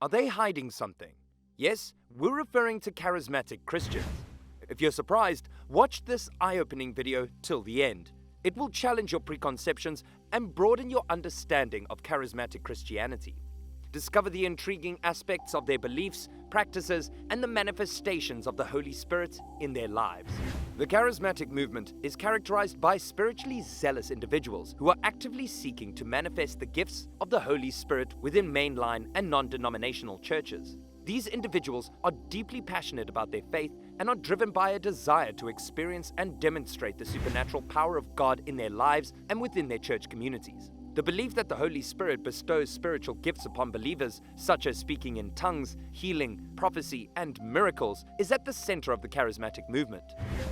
Are they hiding something? Yes, we're referring to charismatic Christians. If you're surprised, watch this eye-opening video till the end. It will challenge your preconceptions and broaden your understanding of charismatic Christianity. Discover the intriguing aspects of their beliefs, practices, and the manifestations of the Holy Spirit in their lives. The charismatic movement is characterized by spiritually zealous individuals who are actively seeking to manifest the gifts of the Holy Spirit within mainline and non-denominational churches. These individuals are deeply passionate about their faith and are driven by a desire to experience and demonstrate the supernatural power of God in their lives and within their church communities. The belief that the Holy Spirit bestows spiritual gifts upon believers, such as speaking in tongues, healing, prophecy, and miracles, is at the center of the charismatic movement.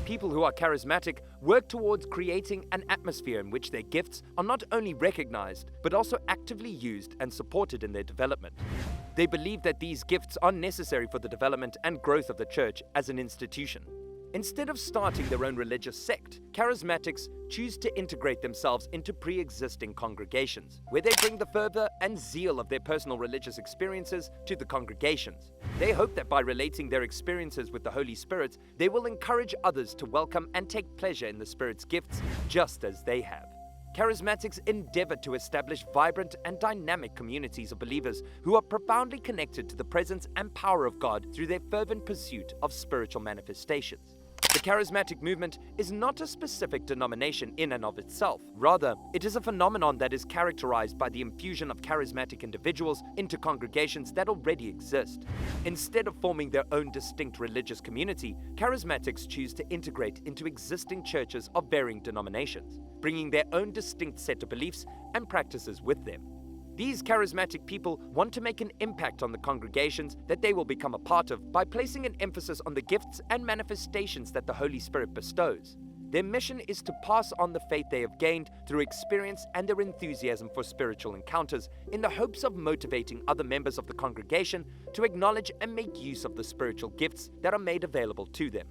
People who are charismatic work towards creating an atmosphere in which their gifts are not only recognized, but also actively used and supported in their development. They believe that these gifts are necessary for the development and growth of the church as an institution. Instead of starting their own religious sect, charismatics choose to integrate themselves into pre-existing congregations, where they bring the fervor and zeal of their personal religious experiences to the congregations. They hope that by relating their experiences with the Holy Spirit, they will encourage others to welcome and take pleasure in the Spirit's gifts just as they have. Charismatics endeavor to establish vibrant and dynamic communities of believers who are profoundly connected to the presence and power of God through their fervent pursuit of spiritual manifestations. The charismatic movement is not a specific denomination in and of itself. Rather, it is a phenomenon that is characterized by the infusion of charismatic individuals into congregations that already exist. Instead of forming their own distinct religious community, charismatics choose to integrate into existing churches of varying denominations, bringing their own distinct set of beliefs and practices with them. These charismatic people want to make an impact on the congregations that they will become a part of by placing an emphasis on the gifts and manifestations that the Holy Spirit bestows. Their mission is to pass on the faith they have gained through experience and their enthusiasm for spiritual encounters in the hopes of motivating other members of the congregation to acknowledge and make use of the spiritual gifts that are made available to them.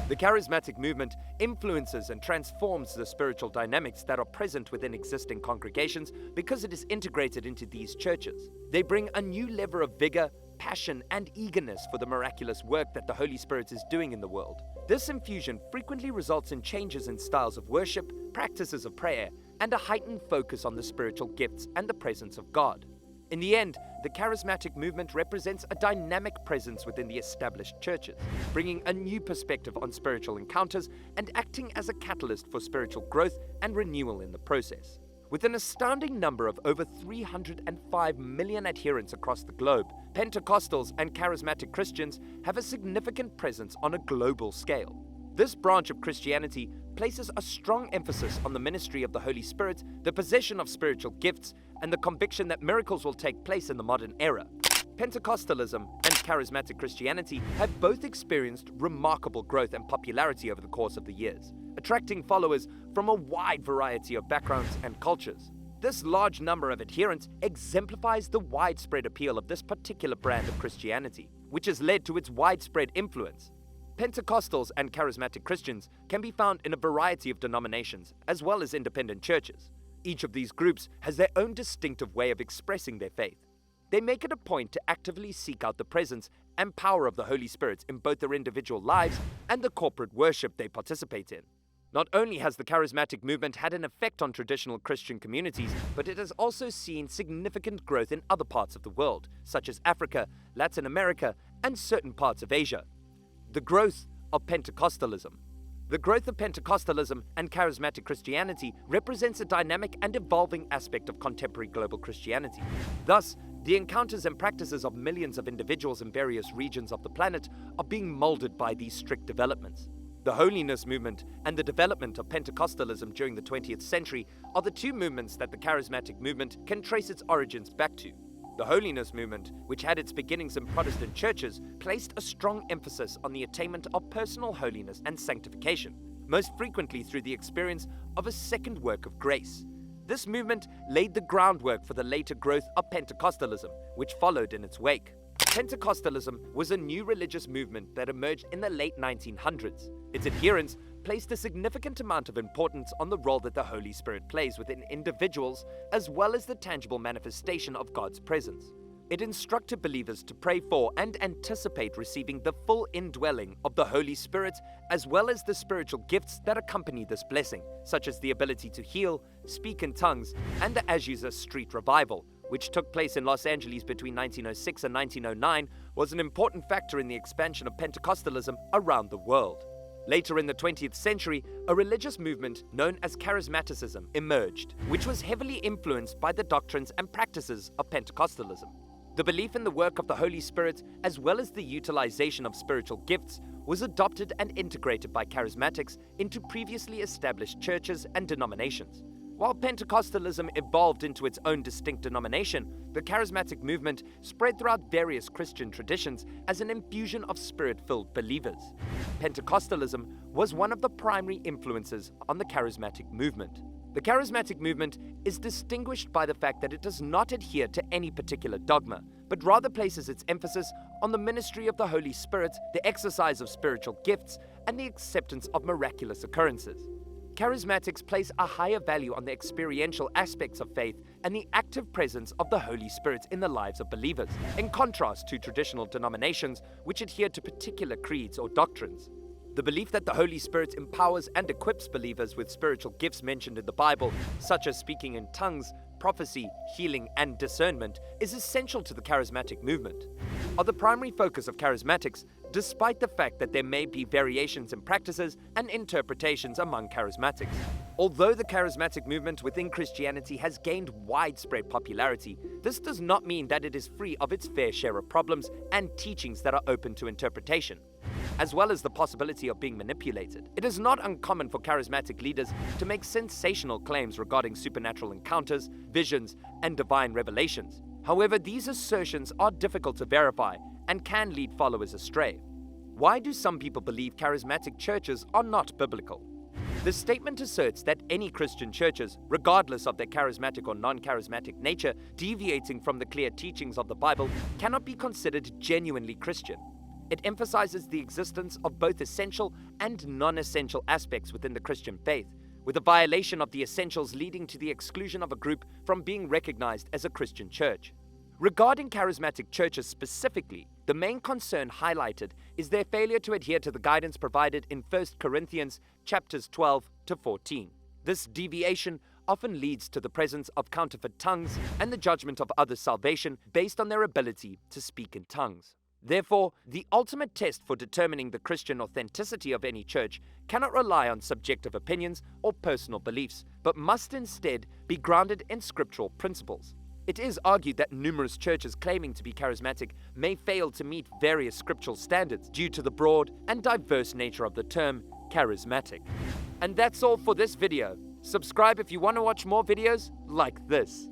The charismatic movement influences and transforms the spiritual dynamics that are present within existing congregations because it is integrated into these churches. They bring a new level of vigor, passion, and eagerness for the miraculous work that the Holy Spirit is doing in the world. This infusion frequently results in changes in styles of worship, practices of prayer, and a heightened focus on the spiritual gifts and the presence of God. In the end, the charismatic movement represents a dynamic presence within the established churches, bringing a new perspective on spiritual encounters and acting as a catalyst for spiritual growth and renewal in the process. With an astounding number of over 305 million adherents across the globe, Pentecostals and charismatic Christians have a significant presence on a global scale. This branch of Christianity places a strong emphasis on the ministry of the Holy Spirit, the possession of spiritual gifts, and the conviction that miracles will take place in the modern era. Pentecostalism and charismatic Christianity have both experienced remarkable growth and popularity over the course of the years, attracting followers from a wide variety of backgrounds and cultures. This large number of adherents exemplifies the widespread appeal of this particular brand of Christianity, which has led to its widespread influence. Pentecostals and charismatic Christians can be found in a variety of denominations, as well as independent churches. Each of these groups has their own distinctive way of expressing their faith. They make it a point to actively seek out the presence and power of the Holy Spirit in both their individual lives and the corporate worship they participate in. Not only has the charismatic movement had an effect on traditional Christian communities, but it has also seen significant growth in other parts of the world, such as Africa, Latin America, and certain parts of Asia. The growth of Pentecostalism. The growth of Pentecostalism and charismatic Christianity represents a dynamic and evolving aspect of contemporary global Christianity. Thus, the encounters and practices of millions of individuals in various regions of the planet are being molded by these strict developments. The holiness movement and the development of Pentecostalism during the 20th century are the two movements that the charismatic movement can trace its origins back to. The holiness movement, which had its beginnings in Protestant churches, placed a strong emphasis on the attainment of personal holiness and sanctification, most frequently through the experience of a second work of grace. This movement laid the groundwork for the later growth of Pentecostalism, which followed in its wake. Pentecostalism was a new religious movement that emerged in the late 1900s. Its adherents placed a significant amount of importance on the role that the Holy Spirit plays within individuals, as well as the tangible manifestation of God's presence. It instructed believers to pray for and anticipate receiving the full indwelling of the Holy Spirit, as well as the spiritual gifts that accompany this blessing, such as the ability to heal, speak in tongues, and the Azusa Street Revival, which took place in Los Angeles between 1906 and 1909, was an important factor in the expansion of Pentecostalism around the world. Later in the 20th century, a religious movement known as charismaticism emerged, which was heavily influenced by the doctrines and practices of Pentecostalism. The belief in the work of the Holy Spirit, as well as the utilization of spiritual gifts, was adopted and integrated by charismatics into previously established churches and denominations. While Pentecostalism evolved into its own distinct denomination, the charismatic movement spread throughout various Christian traditions as an infusion of spirit-filled believers. Pentecostalism was one of the primary influences on the charismatic movement. The charismatic movement is distinguished by the fact that it does not adhere to any particular dogma, but rather places its emphasis on the ministry of the Holy Spirit, the exercise of spiritual gifts, and the acceptance of miraculous occurrences. Charismatics place a higher value on the experiential aspects of faith and the active presence of the Holy Spirit in the lives of believers, in contrast to traditional denominations which adhere to particular creeds or doctrines. The belief that the Holy Spirit empowers and equips believers with spiritual gifts mentioned in the Bible, such as speaking in tongues, prophecy, healing, and discernment, is essential to the charismatic movement. Are the primary focus of charismatics, despite the fact that there may be variations in practices and interpretations among charismatics. Although the charismatic movement within Christianity has gained widespread popularity, this does not mean that it is free of its fair share of problems and teachings that are open to interpretation, as well as the possibility of being manipulated. It is not uncommon for charismatic leaders to make sensational claims regarding supernatural encounters, visions, and divine revelations. However, these assertions are difficult to verify and can lead followers astray. Why do some people believe charismatic churches are not biblical? The statement asserts that any Christian churches, regardless of their charismatic or non-charismatic nature, deviating from the clear teachings of the Bible, cannot be considered genuinely Christian. It emphasizes the existence of both essential and non-essential aspects within the Christian faith, with a violation of the essentials leading to the exclusion of a group from being recognized as a Christian church. Regarding charismatic churches specifically, the main concern highlighted is their failure to adhere to the guidance provided in 1 Corinthians chapters 12 to 14. This deviation often leads to the presence of counterfeit tongues and the judgment of others' salvation based on their ability to speak in tongues. Therefore, the ultimate test for determining the Christian authenticity of any church cannot rely on subjective opinions or personal beliefs, but must instead be grounded in scriptural principles. It is argued that numerous churches claiming to be charismatic may fail to meet various scriptural standards due to the broad and diverse nature of the term charismatic. And that's all for this video. Subscribe if you want to watch more videos like this.